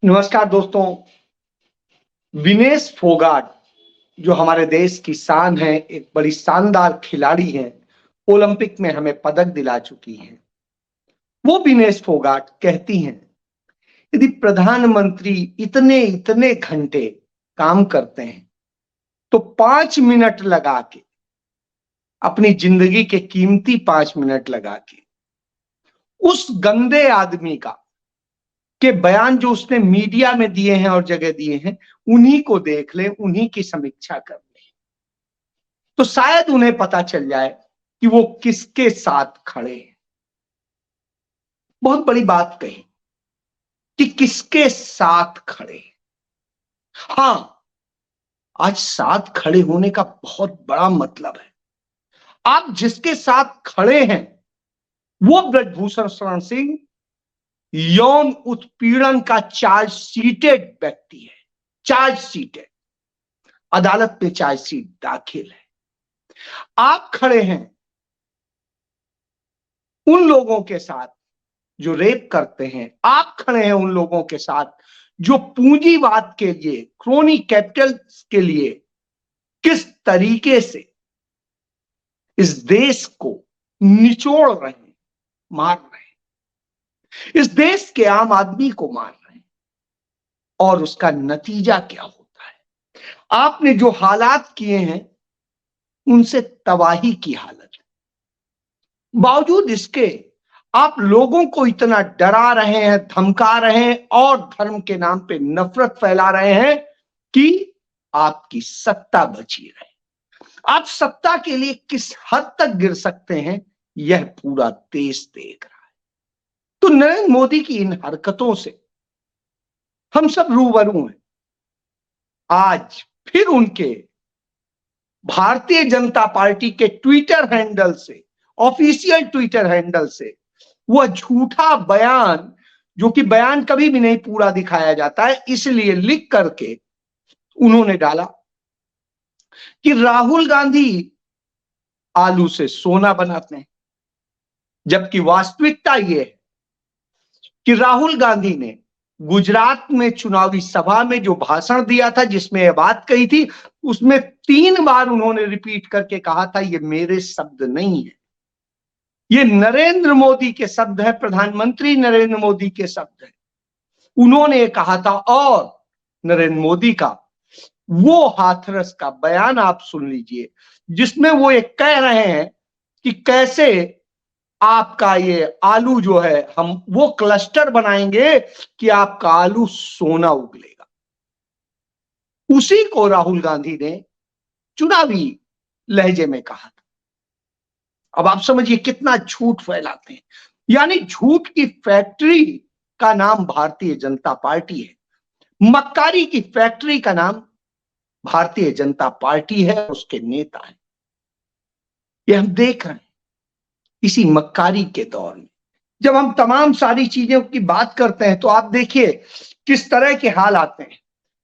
नमस्कार दोस्तों। विनेश फोगाट जो हमारे देश की शान है, एक बड़ी शानदार खिलाड़ी हैं, ओलंपिक में हमें पदक दिला चुकी हैं। वो विनेश फोगाट कहती हैं, यदि प्रधानमंत्री इतने इतने घंटे काम करते हैं तो 5 मिनट लगा के, अपनी जिंदगी के कीमती 5 मिनट लगा के उस गंदे आदमी के बयान जो उसने मीडिया में दिए हैं और जगह दिए हैं, उन्हीं को देख ले, उन्हीं की समीक्षा कर ले, तो शायद उन्हें पता चल जाए कि वो किसके साथ खड़े हैं। बहुत बड़ी बात कही कि किसके साथ खड़े हैं। हां, आज साथ खड़े होने का बहुत बड़ा मतलब है। आप जिसके साथ खड़े हैं वो ब्रजभूषण शरण सिंह यौन उत्पीड़न का चार्जशीटेड व्यक्ति है। चार्जशीटेड, अदालत में चार्जशीट दाखिल है। आप खड़े हैं उन लोगों के साथ जो रेप करते हैं। आप खड़े हैं उन लोगों के साथ जो पूंजीवाद के लिए, क्रोनी कैपिटल के लिए किस तरीके से इस देश को निचोड़ रहे हैं, मार रहे हैं, इस देश के आम आदमी को मार रहे हैं, और उसका नतीजा क्या होता है। आपने जो हालात किए हैं उनसे तबाही की हालत है। बावजूद इसके आप लोगों को इतना डरा रहे हैं, धमका रहे हैं और धर्म के नाम पे नफरत फैला रहे हैं कि आपकी सत्ता बची रहे। आप सत्ता के लिए किस हद तक गिर सकते हैं, यह पूरा देश देख रहा है। तो नरेंद्र मोदी की इन हरकतों से हम सब रूबरू हैं। आज फिर उनके भारतीय जनता पार्टी के ट्विटर हैंडल से, ऑफिशियल ट्विटर हैंडल से, वह झूठा बयान, जो कि बयान कभी भी नहीं पूरा दिखाया जाता है, इसलिए लिख करके उन्होंने डाला कि राहुल गांधी आलू से सोना बनाते हैं। जबकि वास्तविकता यह है कि राहुल गांधी ने गुजरात में चुनावी सभा में जो भाषण दिया था, जिसमें यह बात कही थी, उसमें 3 बार उन्होंने रिपीट करके कहा था, ये मेरे शब्द नहीं है, ये नरेंद्र मोदी के शब्द है, प्रधानमंत्री नरेंद्र मोदी के शब्द है। उन्होंने कहा था। और नरेंद्र मोदी का वो हाथरस का बयान आप सुन लीजिए, जिसमें वो ये कह रहे हैं कि कैसे आपका ये आलू जो है, हम वो क्लस्टर बनाएंगे कि आपका आलू सोना उगलेगा। उसी को राहुल गांधी ने चुनावी लहजे में कहा था। अब आप समझिए कितना झूठ फैलाते हैं। यानी झूठ की फैक्ट्री का नाम भारतीय जनता पार्टी है, मक्कारी की फैक्ट्री का नाम भारतीय जनता पार्टी है, उसके नेता है। ये हम देख रहे हैं इसी मक्कारी के दौर में। जब हम तमाम सारी चीजों की बात करते हैं तो आप देखिए किस तरह के हाल आते हैं।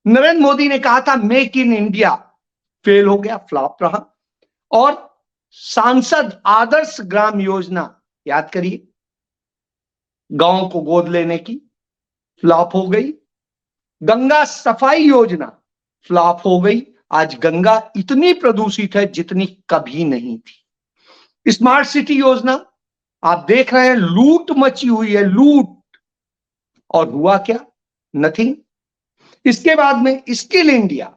नरेंद्र मोदी ने कहा था मेक इन इंडिया, फेल हो गया, फ्लॉप रहा। और सांसद आदर्श ग्राम योजना, याद करिए, गांव को गोद लेने की, फ्लॉप हो गई। गंगा सफाई योजना फ्लॉप हो गई। आज गंगा इतनी प्रदूषित है जितनी कभी नहीं थी। स्मार्ट सिटी योजना आप देख रहे हैं, लूट मची हुई है, लूट। और हुआ क्या? नथिंग। इसके बाद में स्किल इंडिया,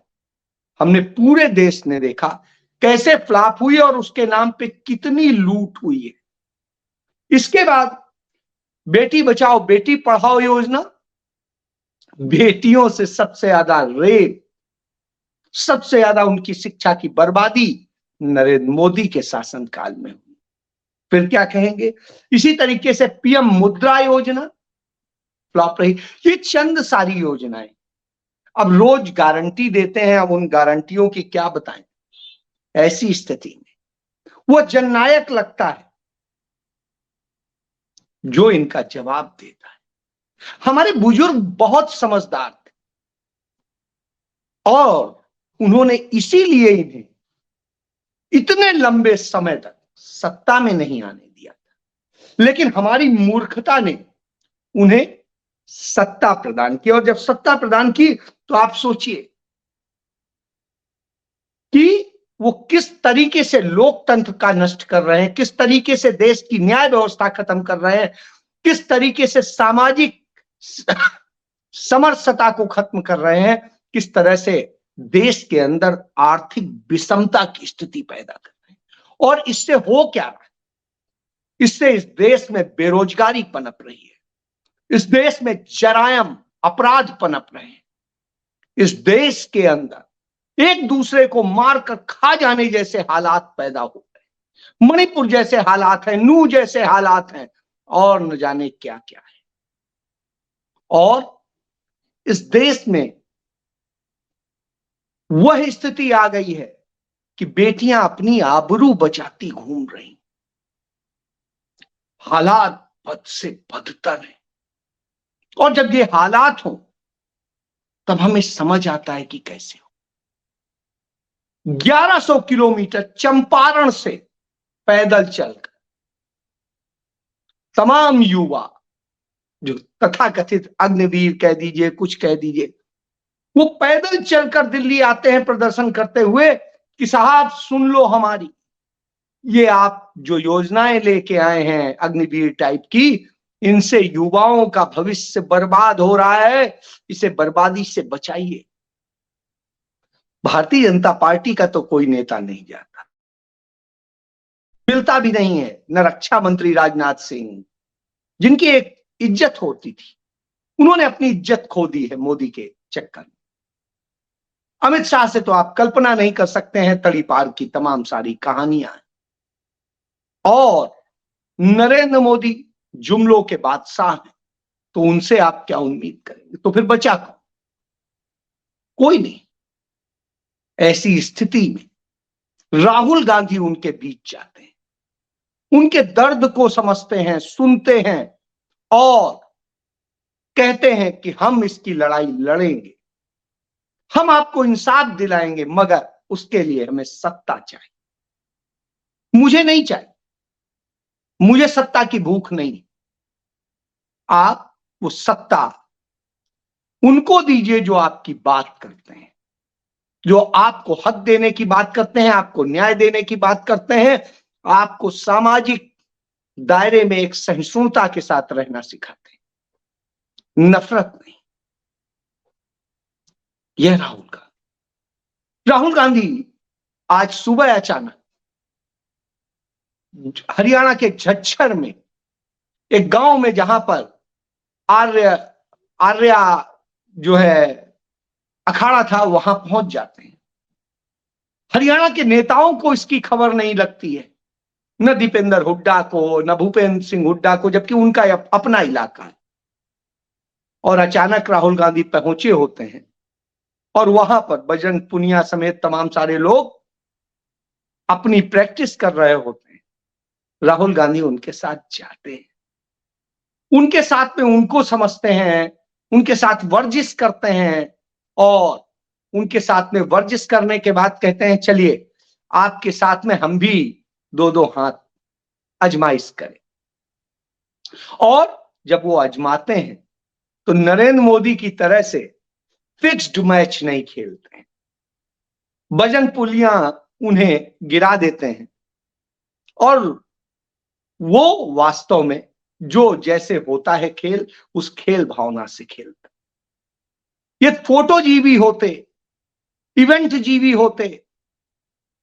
हमने पूरे देश ने देखा कैसे फ्लॉप हुई और उसके नाम पे कितनी लूट हुई है। इसके बाद बेटी बचाओ बेटी पढ़ाओ योजना, बेटियों से सबसे ज्यादा रेप, सबसे ज्यादा उनकी शिक्षा की बर्बादी नरेंद्र मोदी के शासनकाल में हुई। फिर क्या कहेंगे? इसी तरीके से पीएम मुद्रा योजना फ्लॉप रही। ये चंद सारी योजनाएं। अब रोज गारंटी देते हैं, अब उन गारंटियों की क्या बताएं। ऐसी स्थिति में वो जननायक लगता है जो इनका जवाब देता है। हमारे बुजुर्ग बहुत समझदार थे और उन्होंने इसीलिए इन्हें इतने लंबे समय तक सत्ता में नहीं आने दिया था। लेकिन हमारी मूर्खता ने उन्हें सत्ता प्रदान की। और जब सत्ता प्रदान की तो आप सोचिए कि वो किस तरीके से लोकतंत्र का नष्ट कर रहे हैं, किस तरीके से देश की न्याय व्यवस्था खत्म कर रहे हैं, किस तरीके से सामाजिक समरसता को खत्म कर रहे हैं, किस तरह से देश के अंदर आर्थिक विषमता की स्थिति पैदा कर रहे हैं। और इससे हो क्या रहा है? इससे इस देश में बेरोजगारी पनप रही है, इस देश में जरायम अपराध पनप रहे हैं, इस देश के अंदर एक दूसरे को मारकर खा जाने जैसे हालात पैदा हो गए। मणिपुर जैसे हालात हैं, नू जैसे हालात हैं, और न जाने क्या क्या है। और इस देश में वह स्थिति आ गई है कि बेटियां अपनी आबरू बचाती घूम रही। हालात बद से बदतर है। और जब ये हालात हो तब हमें समझ आता है कि कैसे हो। 1100 किलोमीटर चंपारण से पैदल चलकर तमाम युवा, जो तथाकथित अग्निवीर कह दीजिए, कुछ कह दीजिए, वो पैदल चलकर दिल्ली आते हैं प्रदर्शन करते हुए कि साहब सुन लो हमारी, ये आप जो योजनाएं लेके आए हैं अग्निवीर टाइप की, इनसे युवाओं का भविष्य बर्बाद हो रहा है, इसे बर्बादी से बचाइए। भारतीय जनता पार्टी का तो कोई नेता नहीं जाता, मिलता भी नहीं है। न रक्षा मंत्री राजनाथ सिंह, जिनकी एक इज्जत होती थी, उन्होंने अपनी इज्जत खो दी है मोदी के चक्कर में। अमित शाह से तो आप कल्पना नहीं कर सकते हैं तड़ीपार की तमाम सारी कहानियां। और नरेंद्र मोदी जुमलों के बादशाह हैं, तो उनसे आप क्या उम्मीद करेंगे? तो फिर बचा कौन? कोई नहीं। ऐसी स्थिति में राहुल गांधी उनके बीच जाते हैं, उनके दर्द को समझते हैं, सुनते हैं और कहते हैं कि हम इसकी लड़ाई लड़ेंगे, हम आपको इंसाफ दिलाएंगे, मगर उसके लिए हमें सत्ता चाहिए। मुझे नहीं चाहिए, मुझे सत्ता की भूख नहीं। आप वो सत्ता उनको दीजिए जो आपकी बात करते हैं, जो आपको हक देने की बात करते हैं, आपको न्याय देने की बात करते हैं, आपको सामाजिक दायरे में एक सहिष्णुता के साथ रहना सिखाते हैं, नफरत नहीं। यह राहुल गांधी आज सुबह अचानक हरियाणा के झज्जर में एक गांव में, जहां पर आर्या जो है अखाड़ा था, वहां पहुंच जाते हैं। हरियाणा के नेताओं को इसकी खबर नहीं लगती है, न दीपेंद्र हुड्डा को, न भूपेंद्र सिंह हुड्डा को, जबकि उनका अपना इलाका है। और अचानक राहुल गांधी पहुंचे होते हैं और वहां पर बजरंग पुनिया समेत तमाम सारे लोग अपनी प्रैक्टिस कर रहे होते हैं। राहुल गांधी उनके साथ जाते हैं, उनके साथ में उनको समझते हैं, उनके साथ वर्जिश करते हैं, और उनके साथ में वर्जिश करने के बाद कहते हैं चलिए आपके साथ में हम भी दो दो हाथ आजमाइश करें। और जब वो आजमाते हैं तो नरेंद्र मोदी की तरह से फिक्स्ड मैच नहीं खेलते हैं, बजरंग पुनिया उन्हें गिरा देते हैं। और वो वास्तव में जो जैसे होता है खेल, उस खेल भावना से खेलते। ये फोटो जीवी होते, इवेंट जीवी होते,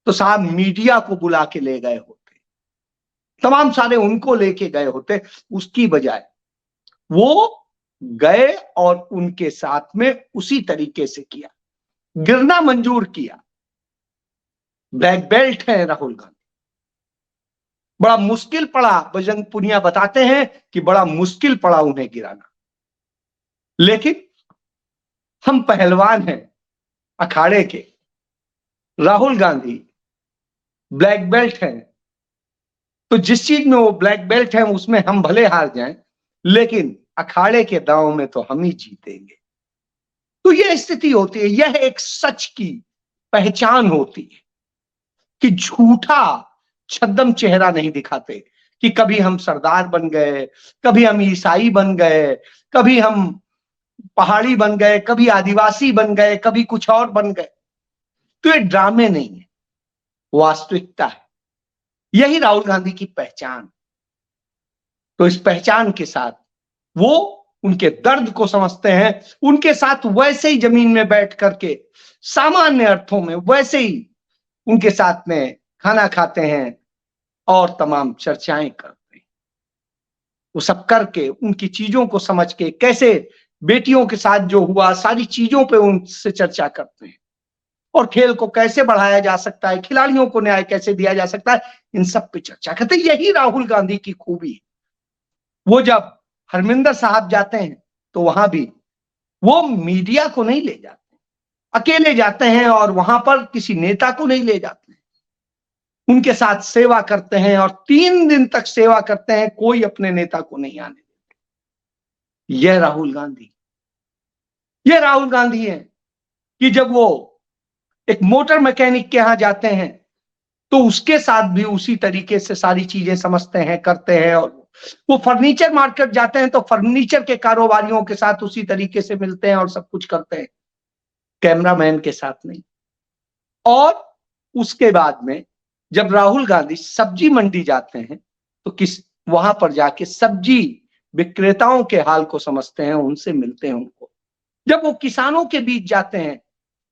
तो साहब मीडिया को बुला के ले गए होते, तमाम सारे उनको लेके गए होते। उसकी बजाय वो गए और उनके साथ में उसी तरीके से किया, गिरना मंजूर किया। ब्लैक बेल्ट है राहुल गांधी, बड़ा मुश्किल पड़ा। बजरंग पुनिया बताते हैं कि बड़ा मुश्किल पड़ा उन्हें गिराना, लेकिन हम पहलवान हैं अखाड़े के, राहुल गांधी ब्लैक बेल्ट हैं, तो जिस चीज में वो ब्लैक बेल्ट है उसमें हम भले हार जाएं, लेकिन अखाड़े के दांव में तो हम ही जीतेंगे। तो यह स्थिति होती है, यह एक सच की पहचान होती है कि झूठा छद्म चेहरा नहीं दिखाते, कि कभी हम सरदार बन गए, कभी हम ईसाई बन गए, कभी हम पहाड़ी बन गए, कभी आदिवासी बन गए, कभी कुछ और बन गए। तो ये ड्रामे नहीं है, वास्तविकता है। यही राहुल गांधी की पहचान। तो इस पहचान के साथ वो उनके दर्द को समझते हैं, उनके साथ वैसे ही जमीन में बैठ करके सामान्य अर्थों में वैसे ही उनके साथ में खाना खाते हैं और तमाम चर्चाएं करते हैं। वो सब करके उनकी चीजों को समझ के, कैसे बेटियों के साथ जो हुआ सारी चीजों पे उनसे चर्चा करते हैं, और खेल को कैसे बढ़ाया जा सकता है, खिलाड़ियों को न्याय कैसे दिया जा सकता है, इन सब पे चर्चा करते हैं। यही राहुल गांधी की खूबी है। वो जब हरमिंदर साहब जाते हैं तो वहां भी वो मीडिया को नहीं ले जाते, अकेले जाते हैं, और वहां पर किसी नेता को नहीं ले जाते हैं। उनके साथ सेवा करते हैं और 3 दिन तक सेवा करते हैं, कोई अपने नेता को नहीं आने देते। यह राहुल गांधी, यह राहुल गांधी है कि जब वो एक मोटर मैकेनिक के यहां जाते हैं तो उसके साथ भी उसी तरीके से सारी चीजें समझते हैं, करते हैं। और वो फर्नीचर मार्केट जाते हैं तो फर्नीचर के कारोबारियों के साथ उसी तरीके से मिलते हैं और सब कुछ करते हैं, कैमरामैन के साथ नहीं। और उसके बाद में जब राहुल गांधी सब्जी मंडी जाते हैं तो वहां पर जाके सब्जी विक्रेताओं के हाल को समझते हैं, उनसे मिलते हैं उनको। जब वो किसानों के बीच जाते हैं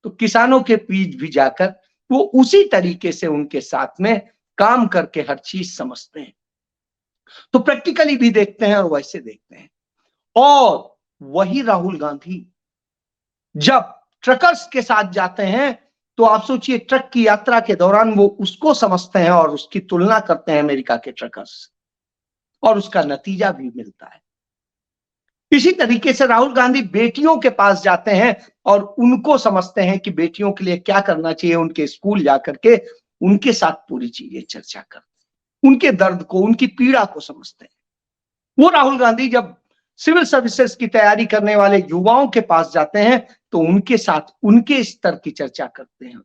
तो किसानों के बीच भी जाकर वो उसी तरीके से उनके साथ में काम करके हर चीज समझते हैं। तो प्रैक्टिकली भी देखते हैं और वैसे देखते हैं। और वही राहुल गांधी जब ट्रकर्स के साथ जाते हैं तो आप सोचिए, ट्रक की यात्रा के दौरान वो उसको समझते हैं और उसकी तुलना करते हैं अमेरिका के ट्रकर्स, और उसका नतीजा भी मिलता है। इसी तरीके से राहुल गांधी बेटियों के पास जाते हैं और उनको समझते हैं कि बेटियों के लिए क्या करना चाहिए, उनके स्कूल जाकर के उनके साथ पूरी चीजें चर्चा करते हैं, उनके दर्द को, उनकी पीड़ा को समझते हैं। वो राहुल गांधी जब सिविल सर्विसेज की तैयारी करने वाले युवाओं के पास जाते हैं तो उनके साथ उनके स्तर की चर्चा करते हैं।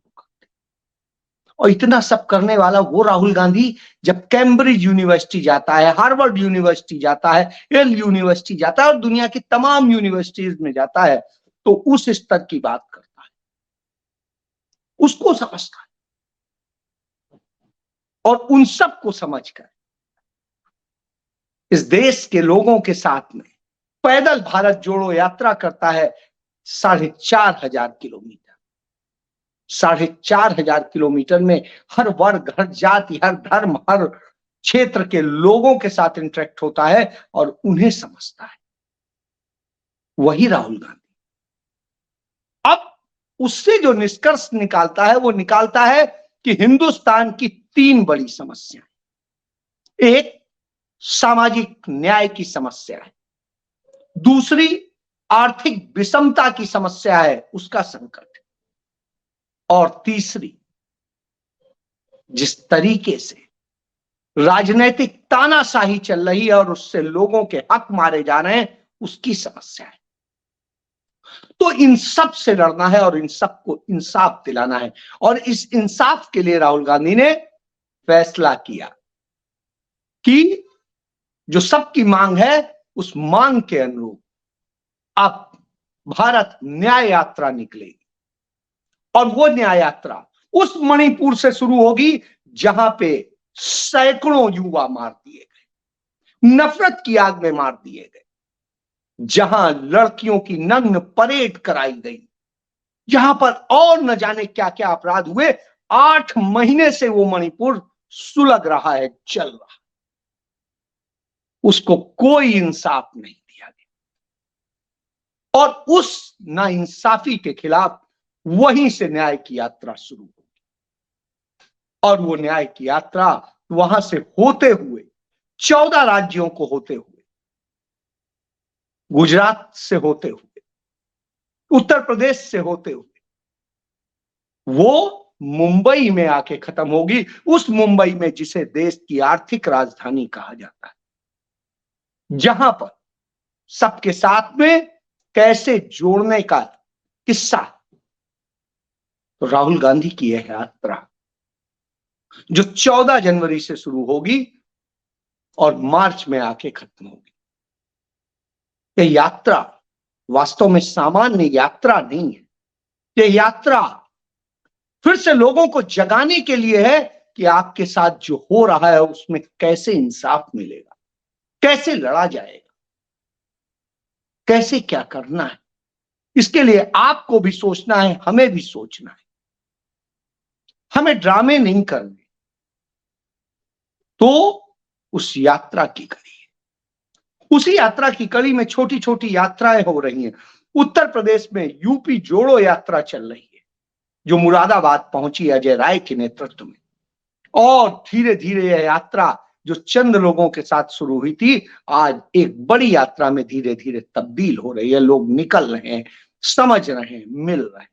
और इतना सब करने वाला वो राहुल गांधी जब कैम्ब्रिज यूनिवर्सिटी जाता है, हार्वर्ड यूनिवर्सिटी जाता है, येल यूनिवर्सिटी जाता है और दुनिया की तमाम यूनिवर्सिटीज में जाता है, तो उस स्तर की बात करता है, उसको समझता है। और उन सब को समझकर इस देश के लोगों के साथ में पैदल भारत जोड़ो यात्रा करता है 4,500 किलोमीटर। 4,500 किलोमीटर में हर वर्ग, हर जाति, हर धर्म, हर क्षेत्र के लोगों के साथ इंटरेक्ट होता है और उन्हें समझता है। वही राहुल गांधी अब उससे जो निष्कर्ष निकालता है वो निकालता है कि हिंदुस्तान की 3 बड़ी समस्याएं। एक, सामाजिक न्याय की समस्या है। दूसरी, आर्थिक विषमता की समस्या है, उसका संकट। और तीसरी, जिस तरीके से राजनीतिक तानाशाही चल रही है और उससे लोगों के हक मारे जा रहे हैं, उसकी समस्या है। तो इन सब से लड़ना है और इन सबको इंसाफ दिलाना है। और इस इंसाफ के लिए राहुल गांधी ने फैसला किया कि जो सबकी मांग है उस मांग के अनुरूप अब भारत न्याय यात्रा निकलेगी। और वो न्याय यात्रा उस मणिपुर से शुरू होगी जहां पे सैकड़ों युवा मार दिए गए, नफरत की आग में मार दिए गए, जहां लड़कियों की नग्न परेड कराई गई, जहां पर और न जाने क्या क्या अपराध हुए। 8 महीने से वो मणिपुर सुलग रहा है, चल रहा है, उसको कोई इंसाफ नहीं दिया गया। और उस नाइंसाफी के खिलाफ वहीं से न्याय की यात्रा शुरू होगी। और वो न्याय की यात्रा वहां से होते हुए 14 राज्यों को होते हुए, गुजरात से होते हुए, उत्तर प्रदेश से होते हुए, वो मुंबई में आके खत्म होगी। उस मुंबई में जिसे देश की आर्थिक राजधानी कहा जाता है, जहां पर सबके साथ में कैसे जोड़ने का किस्सा। तो राहुल गांधी की यह यात्रा जो 14 जनवरी से शुरू होगी, और मार्च में आके खत्म होगी। यह यात्रा वास्तव में सामान्य यात्रा नहीं है। यह यात्रा फिर से लोगों को जगाने के लिए है कि आपके साथ जो हो रहा है उसमें कैसे इंसाफ मिलेगा, कैसे लड़ा जाएगा, कैसे क्या करना है। इसके लिए आपको भी सोचना है, हमें भी सोचना है। हमें ड्रामे नहीं करने। तो उस यात्रा की कड़ी है। उसी यात्रा की कड़ी में छोटी छोटी यात्राएं हो रही हैं। उत्तर प्रदेश में यूपी जोड़ो यात्रा चल रही है, जो मुरादाबाद पहुंची अजय राय के नेतृत्व में। और धीरे धीरे यह यात्रा जो चंद लोगों के साथ शुरू हुई थी, आज एक बड़ी यात्रा में धीरे धीरे तब्दील हो रही है। लोग निकल रहे हैं, समझ रहे हैं, मिल रहे हैं।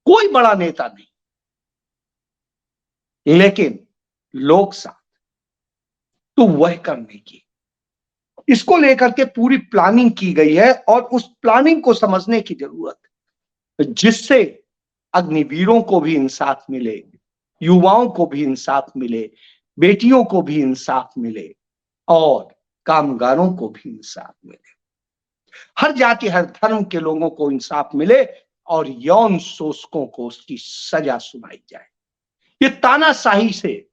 कोई बड़ा नेता नहीं, लेकिन लोग साथ, तो वह करने की, इसको लेकर के पूरी प्लानिंग की गई है। और उस प्लानिंग को समझने की जरूरत है, जिससे अग्निवीरों को भी इंसाफ मिले, युवाओं को भी इंसाफ मिले, बेटियों को भी इंसाफ मिले और कामगारों को भी इंसाफ मिले। हर जाति हर धर्म के लोगों को इंसाफ मिले और यौन शोषकों को उसकी सजा सुनाई जाए। ये तानाशाही से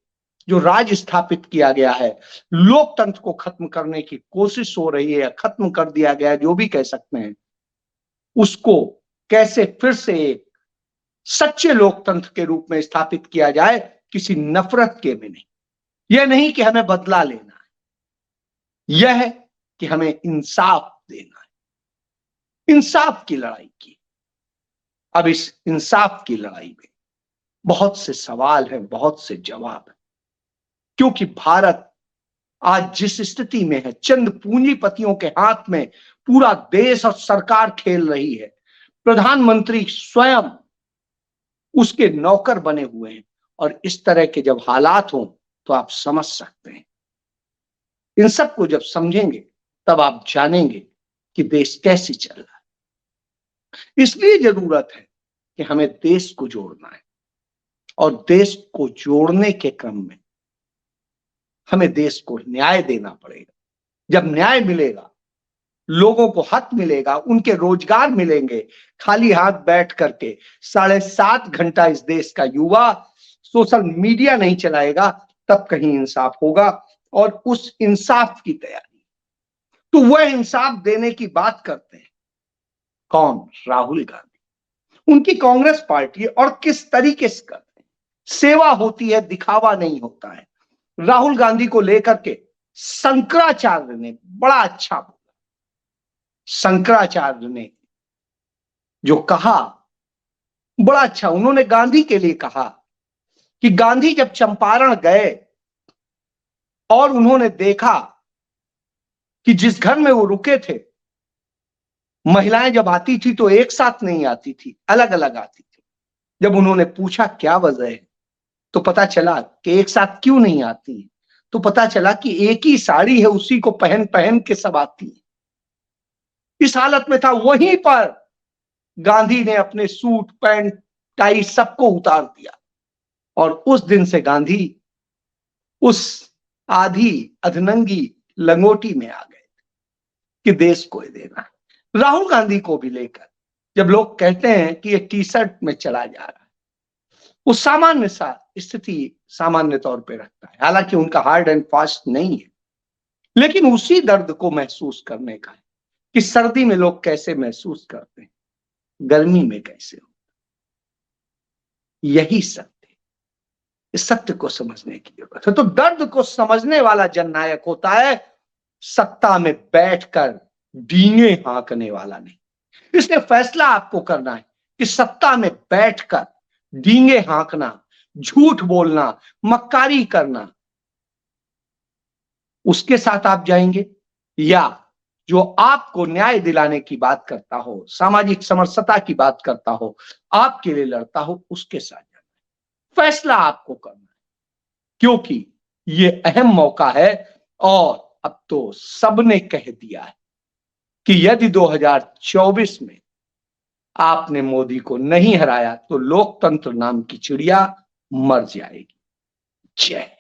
जो राज स्थापित किया गया है, लोकतंत्र को खत्म करने की कोशिश हो रही है, खत्म कर दिया गया है, जो भी कह सकते हैं, उसको कैसे फिर से एक सच्चे लोकतंत्र के रूप में स्थापित किया जाए, किसी नफरत के में नहीं। यह नहीं कि हमें बदला लेना है, यह है कि हमें इंसाफ देना है। इंसाफ की लड़ाई की। अब इस इंसाफ की लड़ाई में बहुत से सवाल हैं, बहुत से जवाब हैं, क्योंकि भारत आज जिस स्थिति में है, चंद पूंजीपतियों के हाथ में पूरा देश और सरकार खेल रही है। प्रधानमंत्री स्वयं उसके नौकर बने हुए हैं। और इस तरह के जब हालात हों तो आप समझ सकते हैं। इन सब को जब समझेंगे तब आप जानेंगे कि देश कैसे चल रहा है। इसलिए जरूरत है कि हमें देश को जोड़ना है, और देश को जोड़ने के क्रम में हमें देश को न्याय देना पड़ेगा। जब न्याय मिलेगा, लोगों को हक मिलेगा, उनके रोजगार मिलेंगे। खाली हाथ बैठ करके 7.5 घंटा इस देश का युवा सोशल मीडिया नहीं चलाएगा, तब कहीं इंसाफ होगा। और उस इंसाफ की तैयारी, तो वह इंसाफ देने की बात करते हैं कौन? राहुल गांधी। उनकी कांग्रेस पार्टी, और किस तरीके से करते हैं। सेवा होती है, दिखावा नहीं होता है। राहुल गांधी को लेकर के शंकराचार्य ने बड़ा अच्छा बोला। शंकराचार्य ने जो कहा बड़ा अच्छा, उन्होंने गांधी के लिए कहा कि गांधी जब चंपारण गए और उन्होंने देखा कि जिस घर में वो रुके थे, महिलाएं जब आती थी तो एक साथ नहीं आती थी, अलग अलग आती थी। जब उन्होंने पूछा क्या वजह है, तो पता चला कि एक साथ क्यों नहीं आती है, तो पता चला कि एक ही साड़ी है, उसी को पहन पहन के सब आती है। इस हालत में था। वहीं पर गांधी ने अपने सूट पैंट टाई सबको उतार दिया, और उस दिन से गांधी उस आधी अधनंगी लंगोटी में आ गए कि देश को देना है। राहुल गांधी को भी लेकर जब लोग कहते हैं कि ये टी शर्ट में चला जा रहा है, वो सामान्य सा स्थिति सामान्य तौर पे रखता है। हालांकि उनका हार्ड एंड फास्ट नहीं है, लेकिन उसी दर्द को महसूस करने का है कि सर्दी में लोग कैसे महसूस करते हैं, गर्मी में कैसे हो। यही सत्य है। इस सत्य को समझने की जरूरत है। तो दर्द को समझने वाला जननायक होता है, सत्ता में बैठकर डींगे हाँकने वाला नहीं। इसलिए फैसला आपको करना है कि सत्ता में बैठकर डींगे हाँकना, झूठ बोलना, मक्कारी करना, उसके साथ आप जाएंगे, या जो आपको न्याय दिलाने की बात करता हो, सामाजिक समरसता की बात करता हो, आपके लिए लड़ता हो, उसके साथ जाना है। फैसला आपको करना है, क्योंकि ये अहम मौका है। और अब तो सबने कह दिया है कि यदि 2024 में आपने मोदी को नहीं हराया तो लोकतंत्र नाम की चिड़िया मर जाएगी। जय